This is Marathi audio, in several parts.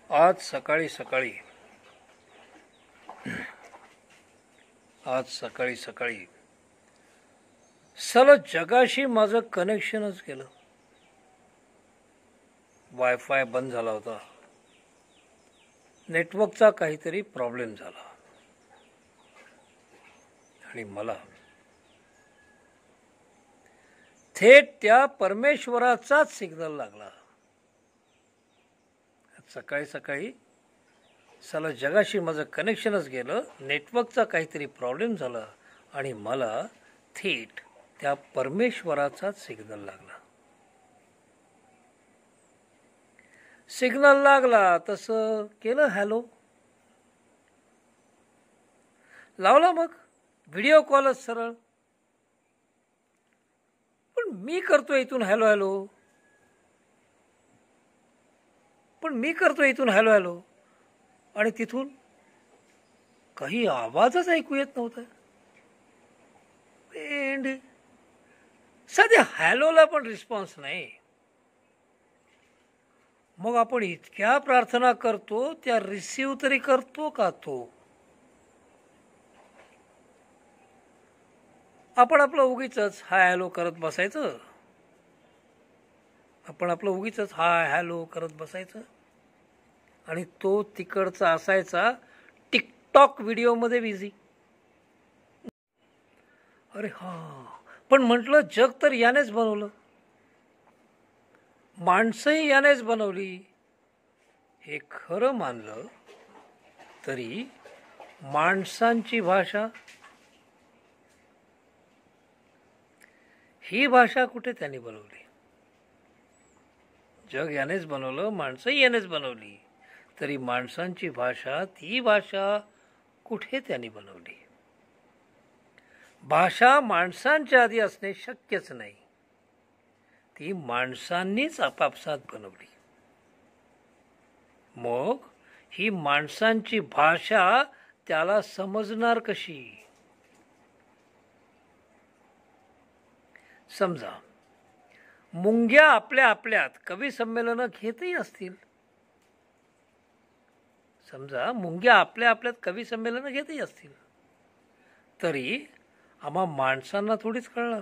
आज सकाळी सलग जगाशी माझं कनेक्शनच गेलं. वायफाय बंद झाला होता. नेटवर्कचा काहीतरी प्रॉब्लेम झाला आणि मला थेट त्या परमेश्वराचाच सिग्नल लागला. सकाळी सलग जगाशी माझं कनेक्शनच गेलं, नेटवर्कचा काहीतरी प्रॉब्लेम झाला आणि मला थेट त्या परमेश्वराचाच सिग्नल लागला. सिग्नल लागला तसं केलं हॅलो, लावला मग व्हिडिओ कॉलच सरळ. पण मी करतोय इथून हॅलो हॅलो आणि तिथून काही आवाजच ऐकू येत नव्हता. साध्या हॅलोला पण रिस्पॉन्स नाही. मग आपण इतक्या प्रार्थना करतो, त्या रिसीव तरी करतो का तो? आपण आपलं उगीचच हाय हॅलो करत बसायचं. आणि तो तिकडचा असायचा टिकटॉक व्हिडिओमध्ये बिझी. अरे पण म्हटलं जग तर यानेच बनवलं, माणसंही यानेच बनवली. हे खरं मानलं तरी माणसांची भाषा, ही भाषा कुठे त्यांनी बनवली? जग यानेच बनवलं, माणसंही यानेच बनवली, तरी माणसांची भाषा, ती भाषा कुठे त्यांनी बनवली? भाषा माणसांच्या आधी असणे शक्यच नाही, ती माणसांनीच आपापसात बनवली. मग ही माणसांची भाषा त्याला समजणार कशी? समजा मुंग्या आपल्यात कवी संमेलनं घेतही असतील. तरी आम्हा माणसांना थोडीच कळणार.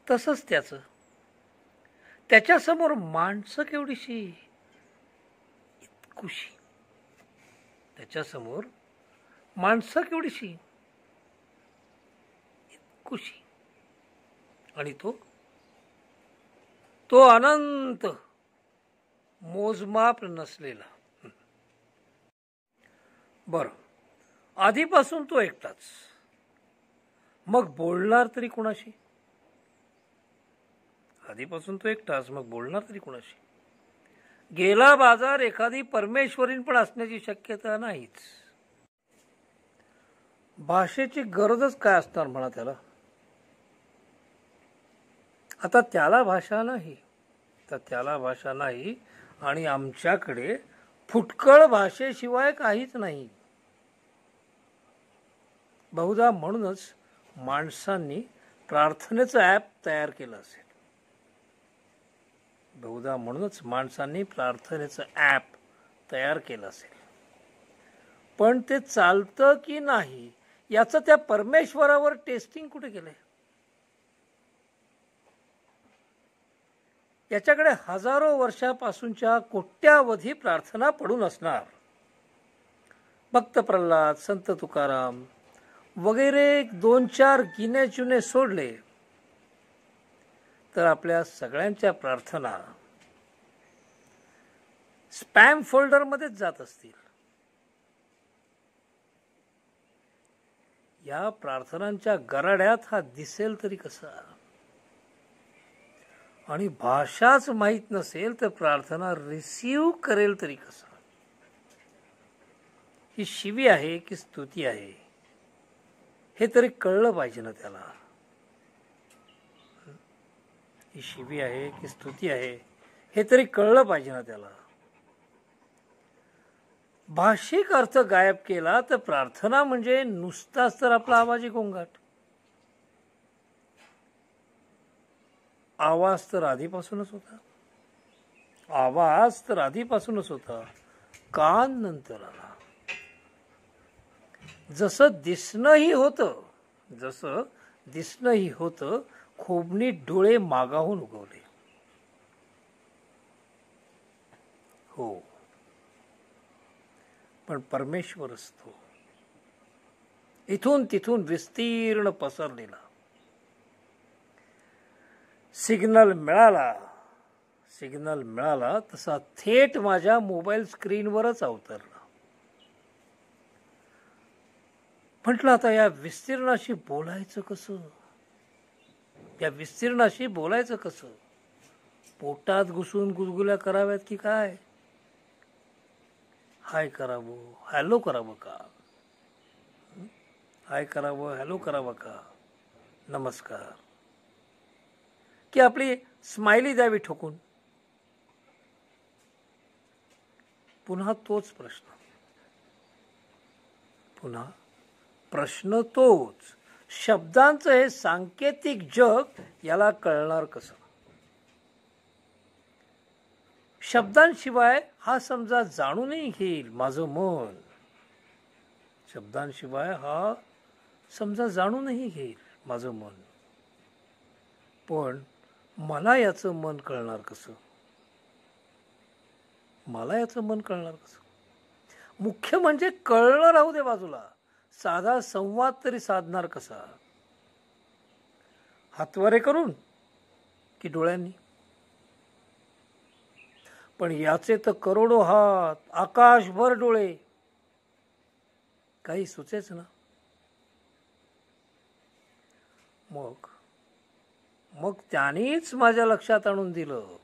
तसंच त्याच्यासमोर माणसं केवढीशी, इतकुशी. आणि तो अनंत, मोजमाप नसलेला. बरं, आधीपासून तो एकटाच. मग बोलणार तरी कुणाशी? गेला बाजार एखादी परमेश्वरीण पण असण्याची शक्यता नाहीच. भाषेची गरजच काय असणार म्हणा त्याला. आता त्याला भाषा नाही आणि आमच्याकडे फुटकळ भाषेशिवाय काहीच नाही. बहुधा म्हणूनच माणसांनी प्रार्थनेचं ॲप तयार केलं असेल. पण ते चालतं की नाही याचं त्या परमेश्वरावर टेस्टिंग कुठे केलंय? याच्याकडे हजारो वर्षापासूनच्या कोट्यावधी प्रार्थना पडून असणार. भक्त प्रल्हाद, संत तुकाराम वगैरे 2-4 गिने चुने सोडले तर आपल्या सगळ्यांच्या प्रार्थना स्पॅम फोल्डरमध्येच जात असतील. या प्रार्थनांच्या गराड्यात हा दिसेल तरी कसा? आणि भाषाच माहीत नसेल तर प्रार्थना रिसीव करेल तरी कसा? ही शिवी आहे की स्तुती आहे हे तरी कळलं पाहिजे ना त्याला. भाषिक अर्थ गायब केला तर प्रार्थना म्हणजे नुसताच तर आपला आवाजी गोंगाट. आवाज तर आधीपासूनच होता. आवाज तर आधीपासूनच होता, कान नंतर आला. जसं दिसणंही होतं, खोबणीत डोळे मागाहून उगवले. हो, पण परमेश्वर असतो इथून तिथून विस्तीर्ण पसरलेला. सिग्नल मिळाला तसा थेट माझ्या मोबाईल स्क्रीनवरच अवतरला. म्हटलं आता या विस्तीर्णाशी बोलायचं कसं? पोटात घुसून गुलगुल्या कराव्यात की काय? हाय करावं, हॅलो करावं का? हाय करावं, हॅलो करावं का? नमस्कार, की आपली स्माइली द्यावी ठोकून? पुन्हा प्रश्न तोच. शब्दांचं हे सांकेतिक जग याला कळणार कसं? शब्दांशिवाय हा समजा जाणूनही घेईल माझं मन. पण मला याचं मन कळणार कसं? मुख्य म्हणजे कळलं राहू दे बाजूला, साधा संवाद तरी साधणार कसा? हातवारे करून की डोळ्यांनी? पण याचे तर करोडो हात, आकाशभर डोळे, काही सुचेच ना. मग त्यानेच माझ्या लक्षात आणून दिलं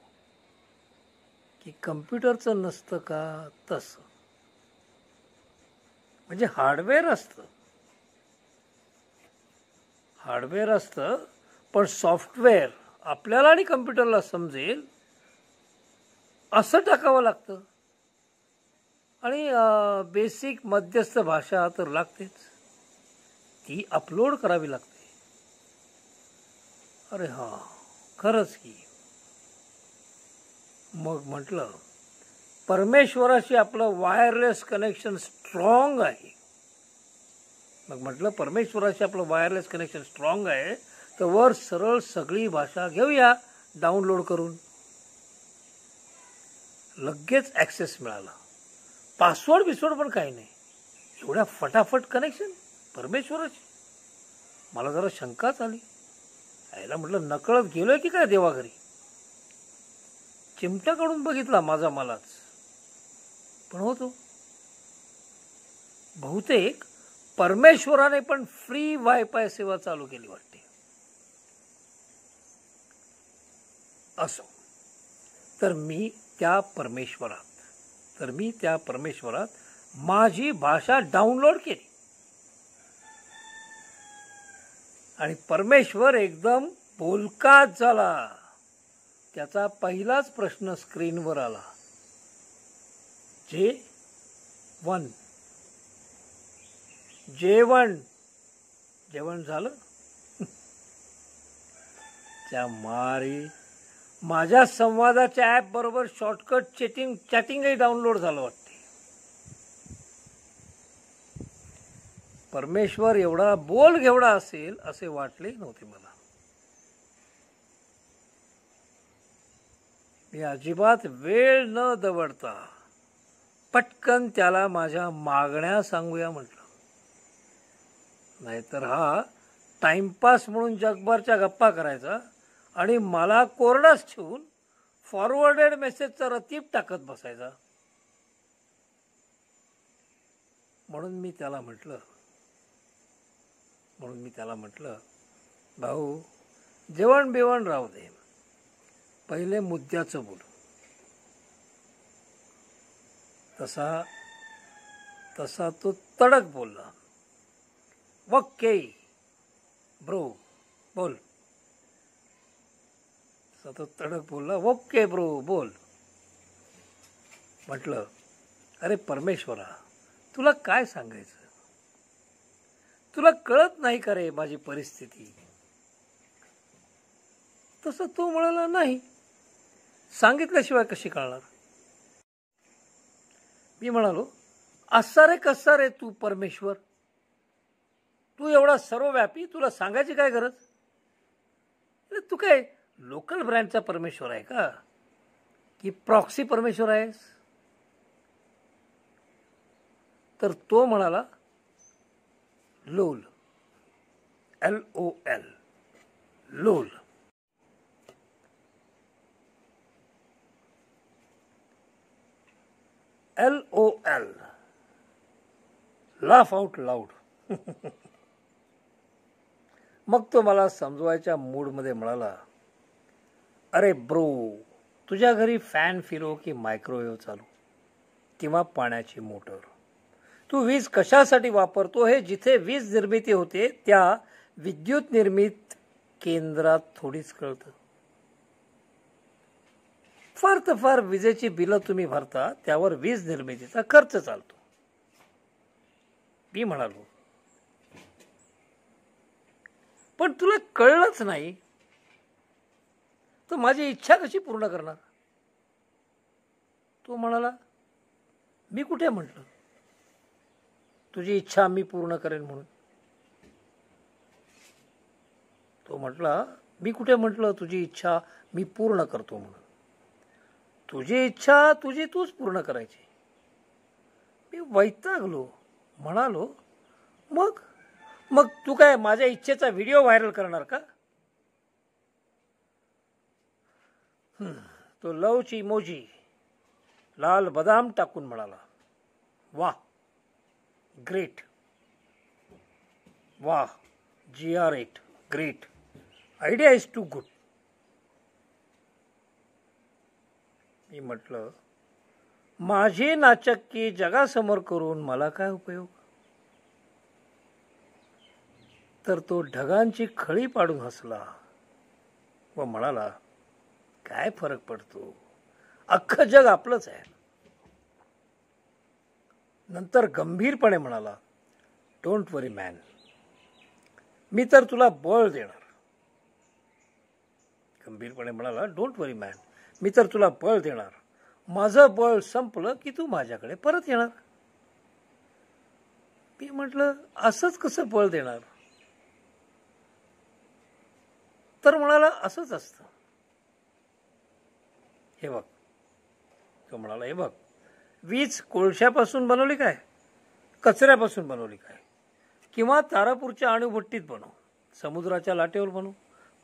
की कम्प्युटरचं नसतं का तसं. म्हणजे हार्डवेअर असतं, पण सॉफ्टवेअर आपल्याला आणि कम्प्युटरला समजेल असं टाकावं लागतं. आणि बेसिक मध्यस्थ भाषा तर लागतेच, ती अपलोड करावी लागते. अरे हा, खरंच की. मग म्हटलं परमेश्वराशी आपलं वायरलेस कनेक्शन स्ट्रॉंग आहे. तर वर सरळ सगळी भाषा घेऊया डाउनलोड करून. लगेच ॲक्सेस मिळाला. पासवर्ड पण काही नाही. एवढ्या फटाफट कनेक्शन परमेश्वराची. मला जरा शंकाच आली. यायला म्हटलं नकळत गेलोय की काय देवाघरी. चिमटा काढून बघितला माझा मलाच, पण होतो. बहुतेक परमेश्वराने पण फ्री वायफाय सेवा चालू केली वाटते. असो, तर मी त्या परमेश्वरात माझी भाषा डाउनलोड केली आणि परमेश्वर एकदम बोलकाच झाला. त्याचा पहिलाच प्रश्न स्क्रीनवर आला, जेवण झालं? त्या मारी माझ्या संवादाच्या ऍप बरोबर शॉर्टकट चॅटिंगही डाउनलोड झालं वाटते. परमेश्वर एवढा बोल घेवढा असेल असे वाटले नव्हते मला. मी अजिबात वेळ न दवडता पटकन त्याला माझ्या मागण्या सांगूया म्हटलं. नाहीतर हा टाइमपास म्हणून जगभरच्या गप्पा करायचा आणि मला कोरडाच ठेवून फॉरवर्डेड मेसेजचा रतीब टाकत बसायचा. म्हणून मी त्याला म्हटलं भाऊ, जेवण बिवण राहू दे, पहिले मुद्द्याचं बोलू. तसा तो तडक बोलला, ओके ब्रो बोल. ओके ब्रो बोल. म्हटलं अरे परमेश्वरा, तुला काय सांगायचं? तुला कळत नाही का रे माझी परिस्थिती? तसं तो म्हणाला, नाही, सांगितल्याशिवाय कशी कळणार? मी म्हणालो, असा रे कसा रे तू परमेश्वर? तू एवढा सर्वव्यापी, तुला सांगायची काय गरज? तू काय लोकल ब्रँडचा परमेश्वर आहे का, की प्रॉक्सी परमेश्वर आहेस? तर तो म्हणाला, lol, LOL, lol. LOL, laugh out loud. मग तो मला समजवायच्या मूडमध्ये म्हणाला, अरे ब्रो, तुझ्या घरी फॅन फिरो की मायक्रोवेव्ह चालू किंवा पाण्याची मोटर, तू वीज कशासाठी वापरतो हे जिथे वीज निर्मिती होते त्या विद्युत निर्मित केंद्रात थोडीच कळतं. फार तर फार विजेची बिलं तुम्ही भरता, त्यावर वीज निर्मितीचा खर्च चालतो. मी म्हणालो, पण तुला कळलंच नाही तर माझी इच्छा कशी पूर्ण करणार? तो म्हणाला, मी कुठे म्हटलं तुझी इच्छा मी पूर्ण करेन म्हणून? तो म्हटला, मी कुठे म्हटलं तुझी इच्छा मी पूर्ण करतो म्हणून? तुझी इच्छा तुझी तूच पूर्ण करायची. मी वैतागलो, म्हणालो, मग मग तू काय माझ्या इच्छेचा व्हिडिओ व्हायरल करणार का? तो लवची इमोजी लाल बदाम टाकून म्हणाला, वाह, ग्रेट, वाह, GR8, great, idea is too good. मी म्हटलं, माझी नाचक्की जगासमोर करून मला काय उपयोग? तर तो ढगांची खळी पाडून हसला व म्हणाला, काय फरक पडतो, अख्खं जग आपलंच आहे. नंतर गंभीरपणे म्हणाला, डोंट वरी मॅन, मी तर तुला बळ देणार. गंभीरपणे म्हणाला, डोंट वरी मॅन, मी तर तुला बळ देणार. माझं बळ संपलं की तू माझ्याकडे परत येणार. मी म्हटलं, असंच कसं बळ देणार? तर म्हणाला, असंच असतं. हे बघ, तो म्हणाला, हे बघ, वीज कोळशापासून बनवली काय, कचऱ्यापासून बनवली काय, किंवा तारापूरच्या अणुभट्टीत बनव, समुद्राच्या लाटेवर बनव,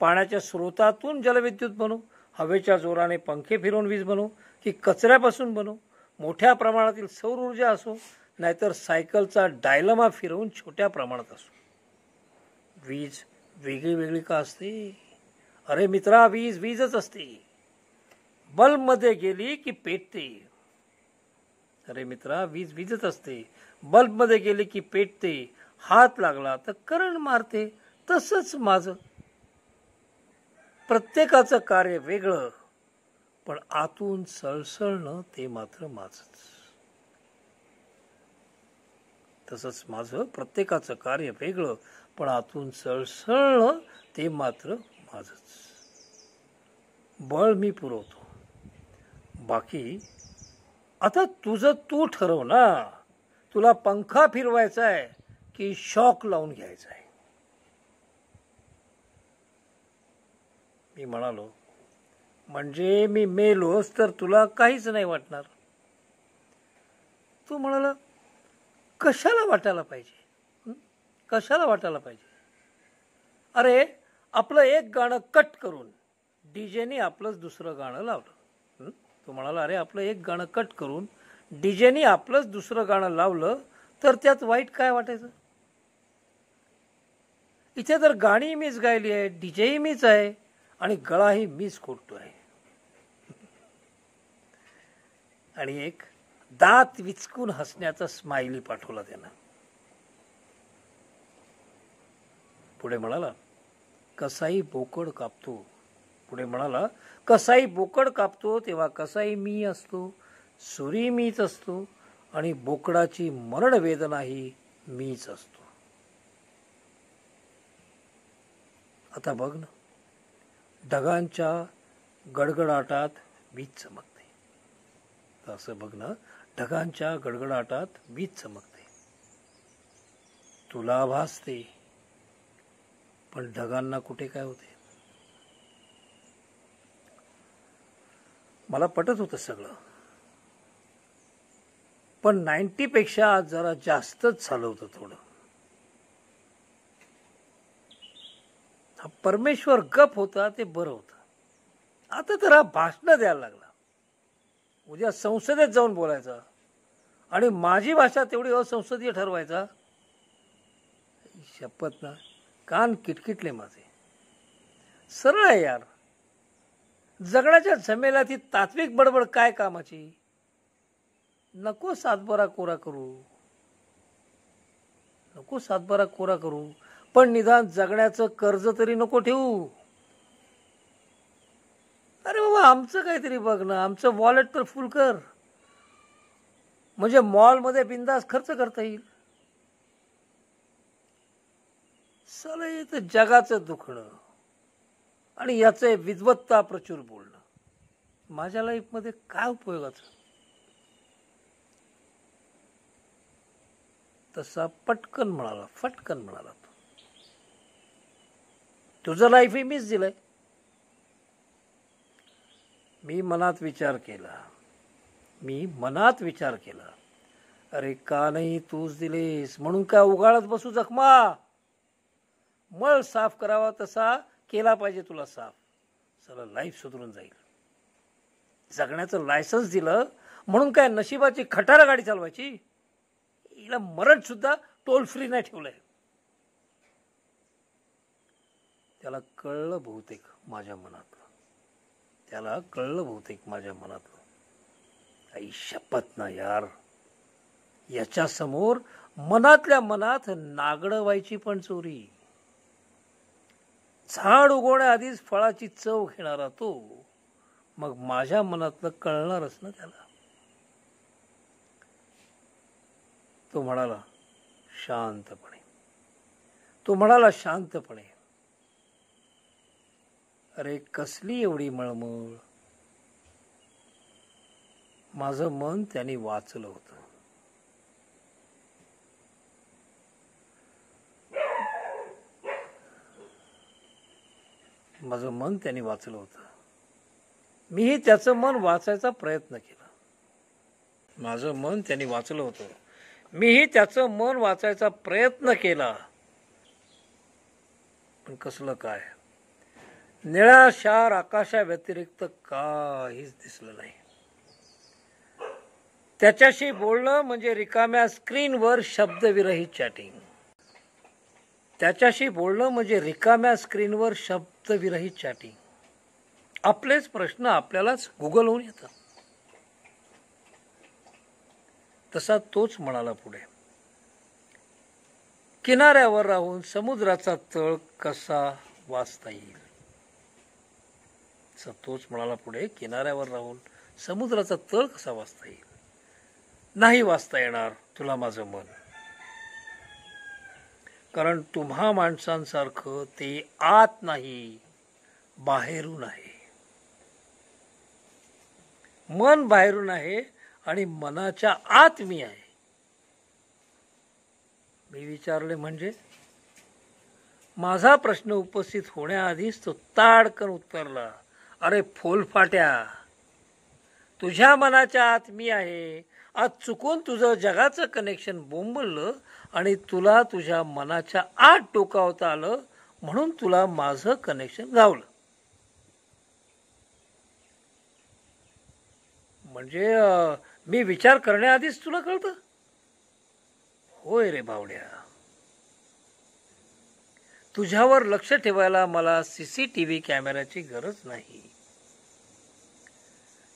पाण्याच्या स्रोतातून जलविद्युत बनव, हवेच्या जोराने पंखे फिरवून वीज बनव, की कचऱ्यापासून बनव, मोठ्या प्रमाणातील सौर ऊर्जा असो, नाहीतर सायकलचा डायलमा फिरवून छोट्या प्रमाणात असो, वीज वेगळी वेगळी का असते? अरे मित्रा, वीज वीजच असते. बल्बमध्ये गेली की पेटते. अरे मित्रा, वीज वीजच असते. बल्बमध्ये गेली की पेटते. हात लागला तर करंट मारते. तसंच माझं. प्रत्येकाचं कार्य वेगळं, पण आतून सळसळणं ते मात्र माझंच. तसंच माझं प्रत्येकाचं कार्य वेगळं, पण आतून सळसळणं ते मात्र माझंच. बळ मी पुरवतो, बाकी आता तुझं तू ठरव ना. तुला पंखा फिरवायचा आहे की शॉक लावून घ्यायचा आहे? मी म्हणालो, म्हणजे मी मेलोस तर तुला काहीच नाही वाटणार? तू म्हणाला, कशाला वाटायला पाहिजे? कशाला वाटायला पाहिजे? अरे, आपलं एक गाणं कट करून डीजेनी आपलंच दुसरं गाणं लावलं. तो म्हणाला, अरे, आपलं एक गाणं कट करून डीजेनी आपलंच दुसरं गाणं लावलं तर त्यात वाईट काय वाटायचं? इथे तर गाणी मीच गायली आहे, डीजेही मीच आहे आणि गळाही मीच खोटतोय. आणि एक दात विचकून हसण्याचा स्माइली पाठवला त्यानं. पुढे म्हणाला, कसाई बोकड कापतो. पुढे म्हणाला, कसाई बोकड कापतो तेव्हा कसाई मी असतो, सुरी मीच असतो आणि बोकडाची मरण वेदनाही मीच असतो. आता बघ ना, ढगांच्या गडगडाटात वीज चमकते. तर असं बघ ना, ढगांच्या गडगडाटात वीज चमकते. तुला भासते, पण ढगांना कुठे काय होते. मला पटत होतं सगळं, पण 90 पेक्षा जरा जास्तच झालं होतं थोडं. हा परमेश्वर गप होता ते बरं होतं. आता तर हा भाषण द्यायला लागला. उद्या संसदेत जाऊन बोलायचा आणि माझी भाषा तेवढी असंसदीय ठरवायचा. शपथ ना, कान किटकिटले माझे. सरळ आहे यार. जगण्याच्या झमेल्यात ही तात्विक बडबड काय कामाची. नको सातबारा कोरा करू, नको सातबारा कोरा करू, पण निदान जगण्याचं कर्ज तरी नको ठेवू. अरे बाबा, आमचं काहीतरी बघ ना. आमचं वॉलेट तर फुल कर, म्हणजे मॉलमध्ये बिंदास खर्च करता येईल. चला, येतं जगाचं दुखणं आणि याचे विद्वत्ता प्रचूर बोलणं माझ्या लाईफमध्ये काय उपयोगाचं. तसा पटकन म्हणाला, फटकन म्हणाला. तुझं लाईफ मीच दिलंय. मी मनात विचार केला. अरे का नाही तूच दिलेस म्हणून काय उगाळत बसू जखमा. मळ साफ करावा तसा केला पाहिजे तुला साफ. चला, लाईफ सुधरून जाईल. जगण्याचं लायसन्स दिलं म्हणून काय नशिबाची खटारा गाडी चालवायची. हिला मरण सुद्धा टोल फ्री नाही ठेवलंय. त्याला कळलं बहुतेक माझ्या मनातलं. आई शपथ ना यार, याच्या समोर मनातल्या मनात नागडं व्हायची पण चोरी. झाड उगवण्याआधीच फळाची चव घेणारा तो, मग माझ्या मनातलं कळणारच ना त्याला. तो म्हणाला शांतपणे, अरे कसली एवढी मळमळ. माझं मन त्यांनी वाचलं होतं. मीही त्याचं मन वाचायचा प्रयत्न केला. पण कसलं काय. निळ्या शार आकाशा व्यतिरिक्त काहीच दिसलं नाही. त्याच्याशी बोलणं म्हणजे रिकाम्या स्क्रीनवर शब्दविरहित चॅटिंग. आपलेच प्रश्न आपल्यालाच गुगल होऊन येतात. तसा तोच म्हणाला पुढे, किनाऱ्यावर राहून समुद्राचा तळ कसा वाचता येईल. नाही वाचता येणार तुला माझं मन, कारण तुम्हा माणसांसारखं ते आत नाही, बाहेरून आहे. मन बाहेरून आहे आणि मनाच्या आत मी आहे. मी विचारले म्हणजे. माझा प्रश्न उपस्थित होण्याआधीच तो ताडकन उत्तरला, अरे फोलफाट्या, तुझ्या मनाच्या आत मी आहे. आज चुकून तुझं जगाचं कनेक्शन बोंबललं आणि तुला तुझ्या मनाच्या आत डोकावता आलं म्हणून तुला माझं कनेक्शन गावलं. म्हणजे मी विचार करण्याआधीच तुला कळतं. होय रे बावड्या, तुझ्यावर लक्ष ठेवायला मला CCTV कॅमेऱ्याची गरज नाही.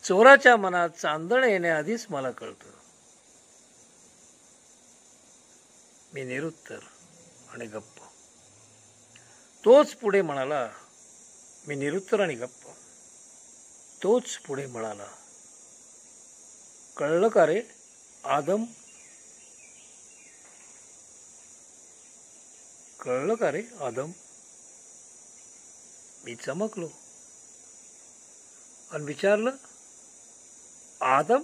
चोराच्या मनात चांदण येण्याआधीच मला कळतं. मी निरुत्तर आणि गप्प. तोच पुढे म्हणाला, कळलं का रे आदम. मी चमकलो आणि विचारलं, आदम?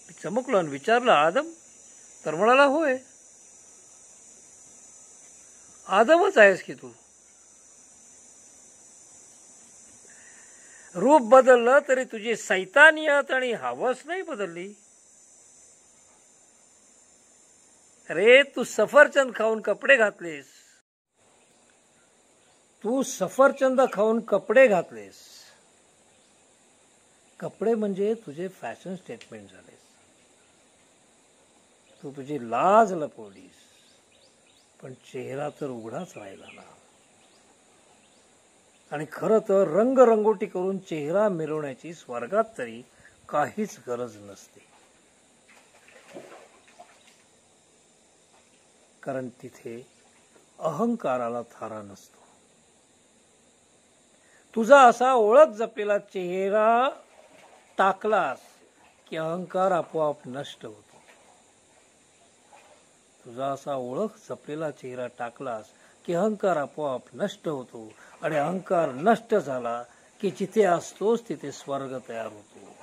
मी चमकलो आणि विचारलं, आदम? तर म्हणाला, होय, आदमच आहेस की तू. रूप बदललं तरी तुझी सैतानियत आणि हवस नाही बदलली. अरे, तू सफरचंद खाऊन कपडे घातलेस. तू सफरचंद खाऊन कपडे घातलेस. कपडे म्हणजे तुझे फॅशन स्टेटमेंट झालेस. तू तुझी लाज लपवलीस, पण चेहरा तर उघडाच राहिला ना. आणि खरं तर रंगरंगोटी करून चेहरा मिरवण्याची स्वर्गात तरी काहीच गरज नसते. कारण तिथे अहंकाराला थारा नसतो. तुझा असा ओळख जपलेला चेहरा टाकलास की अहंकार आपोआप नष्ट होतो. तुझा असा ओळख जपलेला चेहरा टाकलास की अहंकार आपोआप नष्ट होतो. आणि अहंकार नष्ट झाला की जिथे असतोस तिथे स्वर्ग तयार होतो.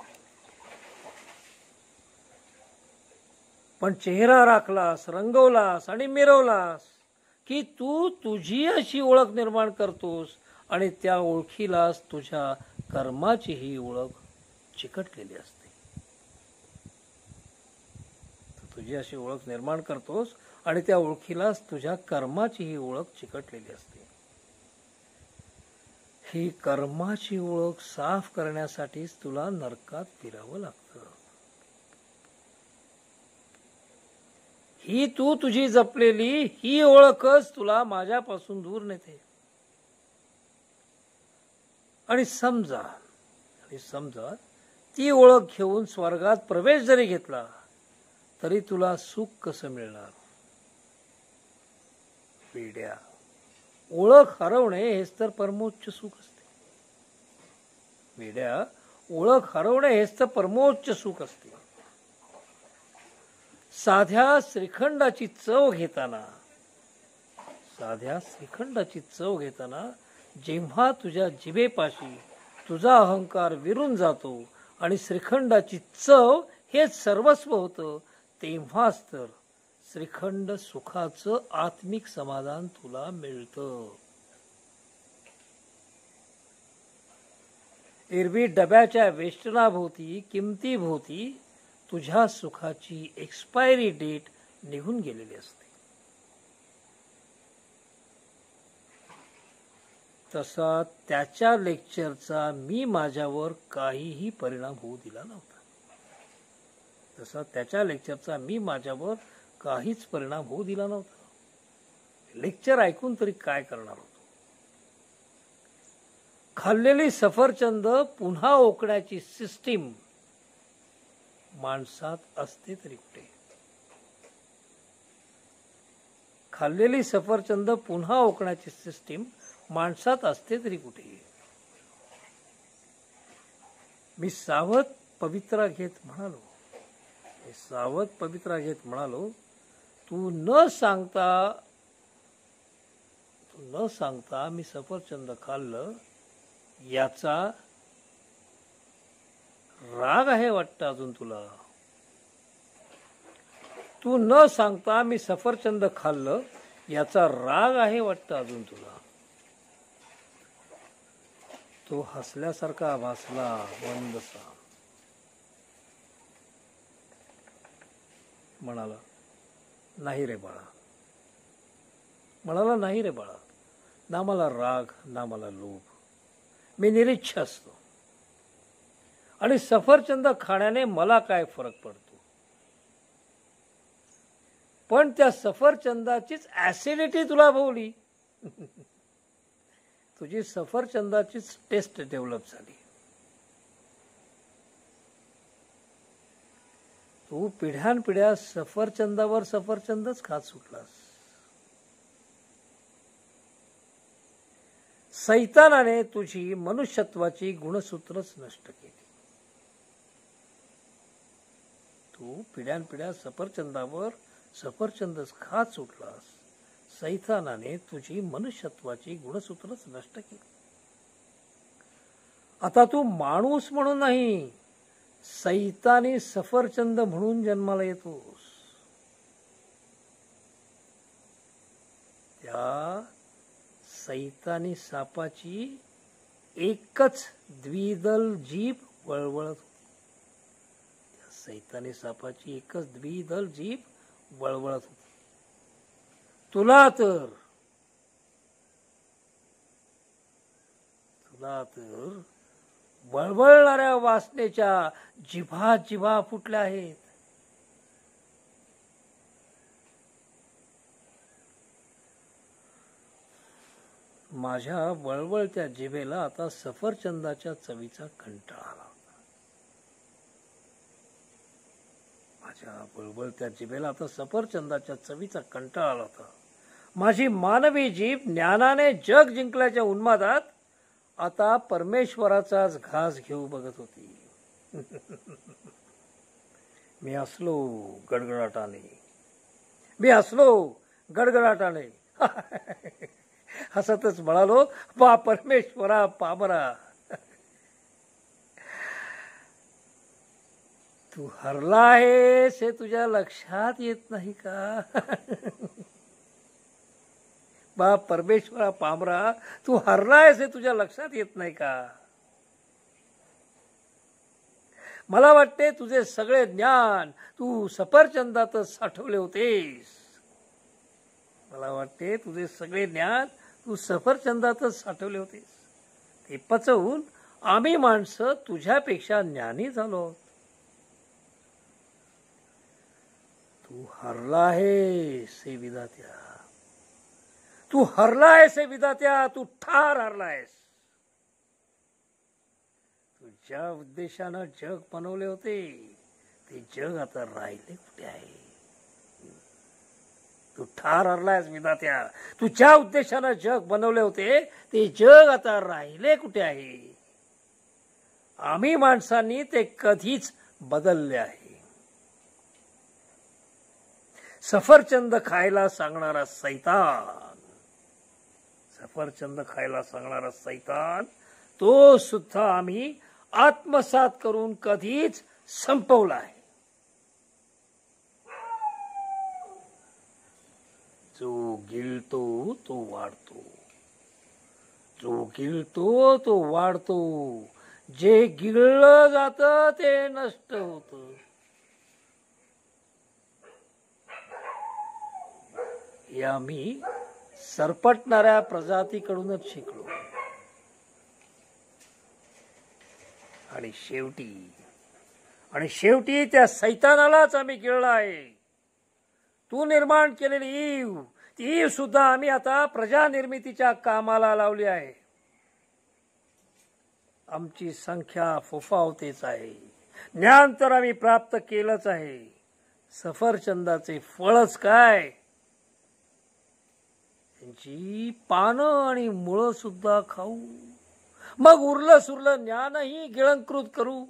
पण चेहरा राखलास, रंगवलास आणि मिरवलास की तू तुझी अशी ओळख निर्माण करतोस आणि त्या ओळखीलाच तुझ्या कर्माची ही ओळख चिकटलेली असते. तुझी अशी ओळख निर्माण करतोस आणि त्या ओळखीलाच तुझ्या कर्माची ही ओळख चिकटलेली असते. ही कर्माची ओळख साफ करण्यासाठीच तुला नरकात फिरावं लागतं. ही तू तुझी जपलेली ही ओळखच तुला माझ्यापासून दूर नेते. आणि समजा ती ओळख घेऊन स्वर्गात प्रवेश जरी घेतला तरी तुला सुख कसं मिळणार? वेड्या, ओळख हरवणे हेच तर परमोच्च सुख असते. वेड्या, ओळख हरवणे हेच तर परमोच्च सुख असते. साध्या श्रीखंडाची चव घेताना जेव्हा तुझ्या जिभेपाशी तुझा अहंकार विरून जातो आणि श्रीखंडाची चव हेच सर्वस्व होतं, तेव्हाच तर श्रीखंड सुखाचं आत्मिक समाधान तुला मिळतं. एरवी डब्याच्या वेष्टनाभोवती, किमतीभोवती तुझ्या सुखाची एक्सपायरी डेट निघून गेलेली असते. तसा त्याच्या लेक्चरचा मी माझ्यावर काहीही परिणाम होऊ दिला नव्हता. लेक्चर ऐकून तरी काय करणार होतो? खाल्लेली सफरचंद पुन्हा ओकण्याची सिस्टीम माणसात असते तरी कुठे? खाल्लेली सफरचंद पुन्हा ओकण्याची सिस्टीम माणसात असते तरी कुठे? मी सावध पवित्रा घेत म्हणालो, तू न सांगता मी सफरचंद खाल्लं याचा राग आहे वाटतं अजून तुला. तू न सांगता मी सफरचंद खाल्लं याचा राग आहे वाटतं अजून तुला. तो हसल्यासारखा भासला मंदसा. म्हणाला, नाही रे बाळा, ना मला राग ना मला लोभ. मी निरीच्छ असतो आणि सफरचंद खाण्याने मला काय फरक पडतो? पण त्या सफरचंदाचीच ऍसिडिटी तुला भोवली. तुझी सफरचंदाचीच टेस्ट डेव्हलप झाली. तू पिढ्यानपिढ्या सफरचंदावर सफरचंदच खात सुटलास. सैतानाने तुझी मनुष्यत्वाची गुणसूत्रच नष्ट केली. तू पिढ्यानपिढ्या सफरचंदावर सफरचंदच खात सुटलास. सैतानाने तुझी मनुष्यत्वाची गुणसूत्रच नष्ट केली. आता तू माणूस म्हणून नाही, सैतानी सफरचंद म्हणून जन्माला येतोस. त्या सैतानी सापाची एकच द्विदल जीभ वळवळत होती. त्या सैतानी सापाची एकच द्विदल जीभ वळवळत होती. तुला तर वळवळणाऱ्या वासनेच्या जिभा जिभा फुटल्या आहेत. माझ्या वळवळत्या जिभेला आता सफरचंदाच्या चवीचा कंटाळा आला होता. माझ्या वळवळत्या जिभेला आता सफरचंदाच्या चवीचा कंटाळा आला होता. माझी मानवी जीभ ज्ञानाने जग जिंकल्याच्या उन्मादात आता परमेश्वराचाच घास घेऊ बघत होती. मी हसलो गडगडाटाने हसतच म्हणालो, बा परमेश्वरा पामरा, तू हरला आहेस हे तुझ्या लक्षात येत नाही का? बा परमेश्वरा पामरा, तू हरला आहेस हे तुझ्या लक्षात येत नाही का? मला वाटते तुझे सगळे ज्ञान तू सफरचंदातच साठवले होतेस. ते पचवून आम्ही माणसं तुझ्यापेक्षा ज्ञानी झालो. तू हरला आहेस हे विधात्या, तू ठार हरलायस. तू ज्या उद्देशानं जग बनवले होते ते जग आता राहिले कुठे आहे? तू ठार हरलायस विधात्या. तू ज्या उद्देशानं जग बनवले होते ते जग आता राहिले कुठे आहे? आम्ही माणसांनी ते कधीच बदलले आहे. सफरचंद खायला सांगणारा सैतान, तो सुद्धा आम्ही आत्मसात करून कधीच संपवला आहे. जो गिळतो तो वाढतो. जे गिळलं जातं ते नष्ट होतं. हे आम्ही सरपटणाऱ्या प्रजातीकडूनच शिकलो. आणि शेवटी त्या सैतानालाच आम्ही गिळला आहे. तू निर्माण केलेली ईव सुद्धा आम्ही आता प्रजा निर्मितीच्या कामाला लावली आहे. आमची संख्या फोफावतेच आहे. ज्ञान तर आम्ही प्राप्त केलंच आहे. सफरचंदाचे फळच काय, त्यांची पानं आणि मुळं सुद्धा खाऊ. मग उरलं सुरलं ज्ञानही गिळंकृत करू.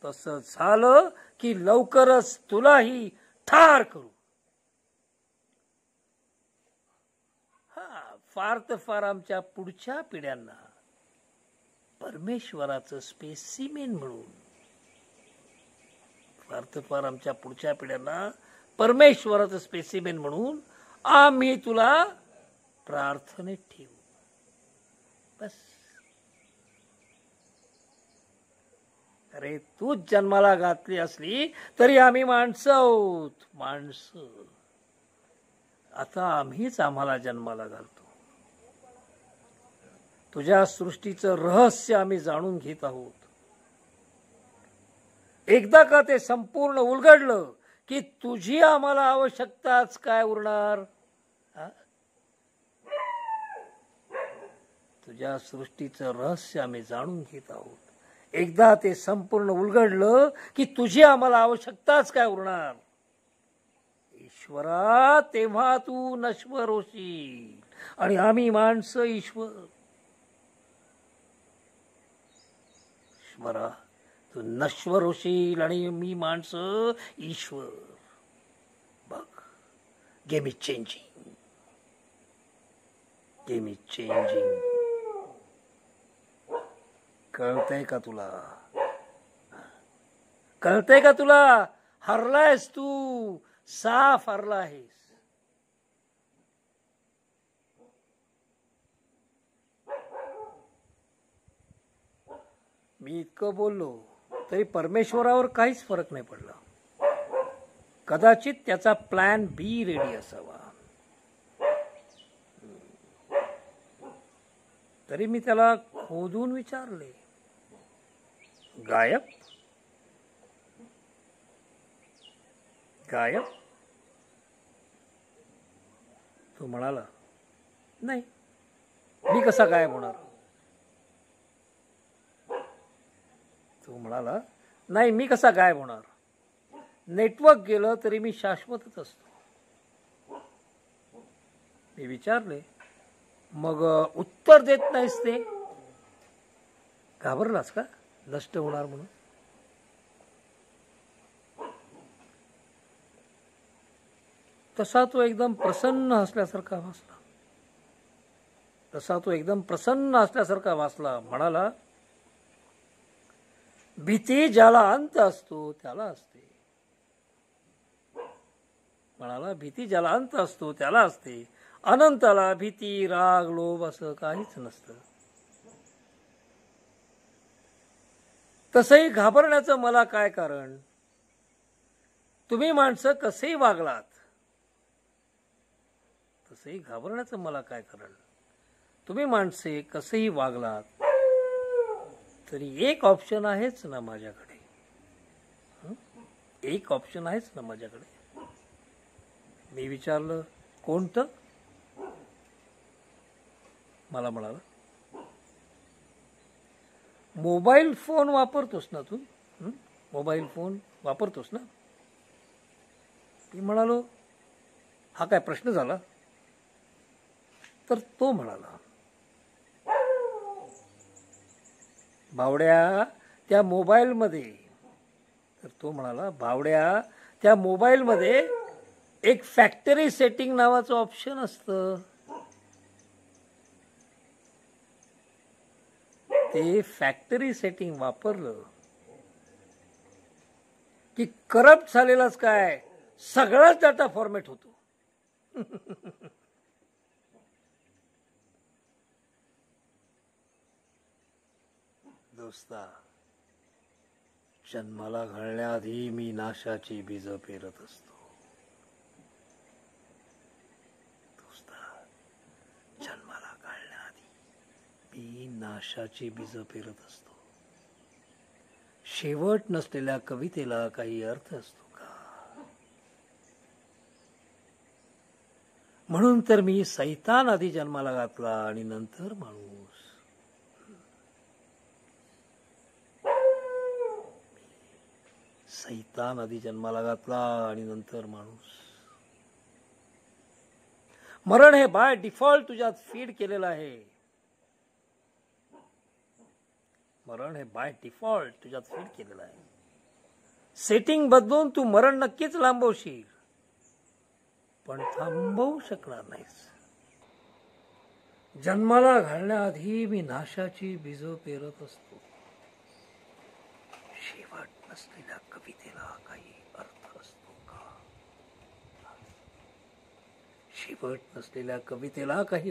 तसं झालं की लवकरच तुलाही ठार करू. फार तर फार आमच्या पुढच्या पिढ्यांना परमेश्वराचं स्पेसिमेन म्हणून आम्ही तुला प्रार्थनेत ठेवू. बस. अरे तूच जन्माला घातली असली तरी आम्ही माणसं आहोत. आता आम्हीच आम्हाला जन्माला घालतो. तुझ्या सृष्टीचं रहस्य आम्ही जाणून घेत आहोत. एकदा का ते संपूर्ण उलगडलं की तुझी आम्हाला आवश्यकताच काय उरणार? तुझ्या सृष्टीचं रहस्य आम्ही जाणून घेत आहोत. एकदा ते संपूर्ण उलगडलं की तुझी आम्हाला आवश्यकताच काय उरणार? ईश्वरा, तेव्हा तू नश्वर होशील आणि आम्ही माणसं ईश्वर. ईश्वरा, तू नश्वर होशील आणि मी माणसं ईश्वर. बघ, गेम इज चेंजिंग. कळतंय का तुला? कळतंय का तुला? हरलायस तू, साफ हरला आहेस. मी इतकं बोललो तरी परमेश्वरावर काहीच फरक नाही पडला. कदाचित त्याचा प्लॅन बी रेडी असावा. तरी मी त्याला खोदून विचारले, गायब? गायब? तो म्हणाला, नाही, मी कसा गायब होणार? तो म्हणाला, नाही, मी कसा गायब होणार? नेटवर्क गेलं तरी मी शाश्वतच असतो. मी विचारले, मग उत्तर देत नाहीस ते? घाबरलास का नष्ट होणार म्हणून? तसा तो एकदम प्रसन्न असल्यासारखा वाचला. म्हणाला, भीती ज्याला अंत असतो त्याला असते. अनंताला भीती, राग, लोभ असं काहीच नसतं. तसंही घाबरण्याचं मला काय कारण? तुम्ही माणसं कसेही वागलात, तसंही घाबरण्याचं मला काय कारण? तुम्ही माणसे कसेही वागलात तरी एक ऑप्शन आहेच ना माझ्याकडे. एक ऑप्शन आहेच ना माझ्याकडे. मी विचारलं, कोणतं? मला म्हणाला, मोबाईल फोन वापरतोस ना तू? मोबाईल फोन वापरतोस ना? मी म्हणालो, हा काय प्रश्न झाला? तर तो म्हणाला, भावड्या त्या मोबाईलमध्ये एक फॅक्टरी सेटिंग नावाचं ऑप्शन असतं. ते फॅक्टरी सेटिंग वापरलं की करप्ट झालेलाच काय सगळाच डाटा फॉर्मॅट होतो. दोस्ता, जन्माला घालण्याआधी मी नाशाची बीज पेरत असतो. मी नाशाची बीज पेरत असतो. शेवट नसलेल्या कवितेला काही अर्थ असतो का? म्हणून तर मी सैतान आधी जन्माला घातला आणि नंतर माणूस. सैतान आधी जन्माला घातला आणि नंतर माणूस. मरण हे बाय डिफॉल्ट तुझ्यात फीड केलेलं आहे. सेटिंग बदलून तू मरण नक्कीच लांबवशील, पण थांबवू शकणार नाहीस. जन्माला घालण्याआधी मी नाशाची बीज पेरत असतो. शेवट नसलेल्या कवितेला काही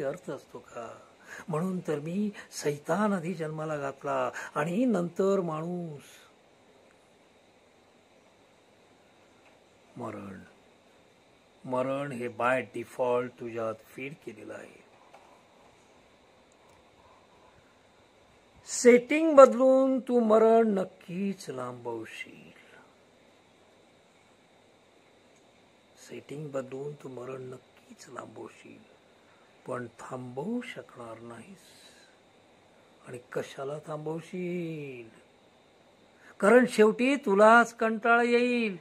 अर्थ असतो का? म्हणून तर मी सैतान आधी जन्माला घातला आणि नंतर माणूस. मरण हे बाय डिफॉल्ट तुझ्यात फीड केलेलं आहे. सेटिंग बदलून तू मरण नक्कीच लांबवशील. पण थांबवू शकणार नाहीस. आणि कशाला थांबवशील? कारण शेवटी तुलाच कंटाळा येईल.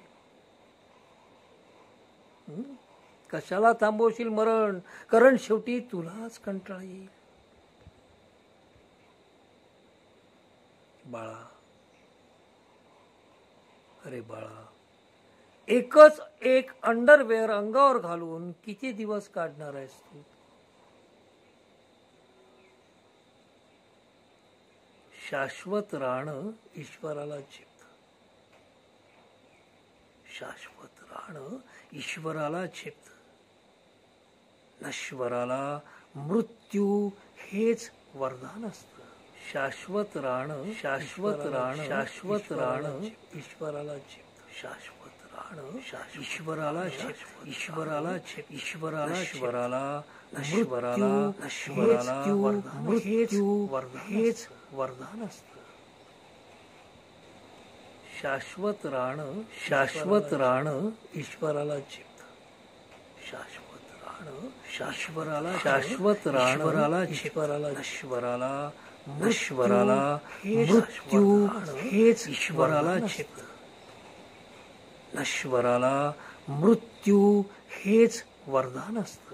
कशाला थांबवशील मरण? कारण शेवटी तुलाच कंटाळा येईल. बाळा, एकच एक अंडरवेअर अंगावर घालून किती दिवस काढणार आहेस तू? शाश्वत राहणं ईश्वराला झेपतं. शाश्वत राहणं ईश्वराला झेपतं. नश्वराला मृत्यू हेच वरदान असतं. शाश्वत राहणं शाश्वत राहणं ईश्वराला झेपतं. शाश्वत राहणं ईश्वराला झेपतं. ईश्वराला हेच वरदान असतं. शाश्वत राहणं ईश्वराला झेपतं. शाश्वत राहणं नश्वराला मृत्यू हेच ईश्वराला झेपतं. नश्वराला मृत्यू हेच वरदान असतं.